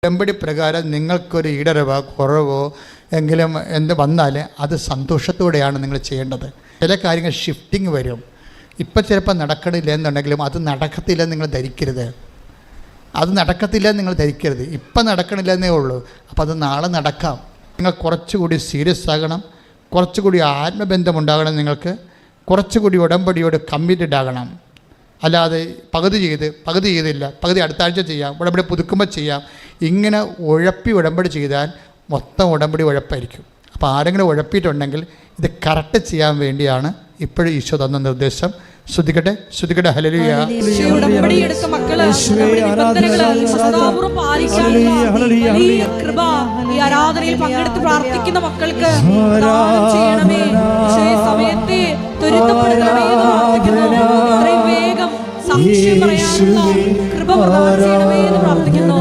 ഉടമ്പടി പ്രകാരം നിങ്ങൾക്കൊരു ഈടരവോ കുറവോ എങ്കിലും എന്ത് വന്നാൽ അത് സന്തോഷത്തോടെയാണ് നിങ്ങൾ ചെയ്യേണ്ടത്. ചില കാര്യങ്ങൾ ഷിഫ്റ്റിംഗ് വരും. ഇപ്പം ചിലപ്പോൾ നടക്കണില്ല എന്നുണ്ടെങ്കിലും അത് നടക്കത്തില്ലെന്ന് നിങ്ങൾ ധരിക്കരുത്. അത് നടക്കത്തില്ലെന്ന് നിങ്ങൾ ധരിക്കരുത്. ഇപ്പം നടക്കണില്ലെന്നേ ഉള്ളൂ, അപ്പോൾ അത് നാളെ നടക്കാം. നിങ്ങൾ കുറച്ചുകൂടി സീരിയസ് ആകണം, കുറച്ചുകൂടി ആത്മബന്ധമുണ്ടാകണം, നിങ്ങൾക്ക് കുറച്ചുകൂടി ഉടമ്പടിയോട് കമ്മിറ്റഡ് ആകണം. അല്ലാതെ പകുതി ചെയ്തില്ല, പകുതി അടുത്ത ആഴ്ച ചെയ്യാം, ഉടമ്പടി പുതുക്കുമ്പോൾ ചെയ്യാം, ഇങ്ങനെ ഉഴപ്പി ഉടമ്പടി ചെയ്താൽ മൊത്തം ഉടമ്പടി ഉഴപ്പായിരിക്കും. അപ്പോൾ ആരെങ്കിലും ഉഴപ്പിയിട്ടുണ്ടെങ്കിൽ ഇത് കറക്റ്റ് ചെയ്യാൻ വേണ്ടിയാണ് ഇപ്പോഴും ഈശോ തന്ന നിർദ്ദേശം. ശ്രദ്ധിക്കട്ടെ. ഹല്ലേലൂയ. ഈ ആരാധനയിൽ പങ്കെടുത്ത് പ്രാർത്ഥിക്കുന്ന മക്കൾക്ക് സമയത്തെ വേഗം സാക്ഷ്യം പറയാനുള്ള കൃപ പ്രദാനം ചെയ്യണമേ എന്ന് പ്രാർത്ഥിക്കുന്നു.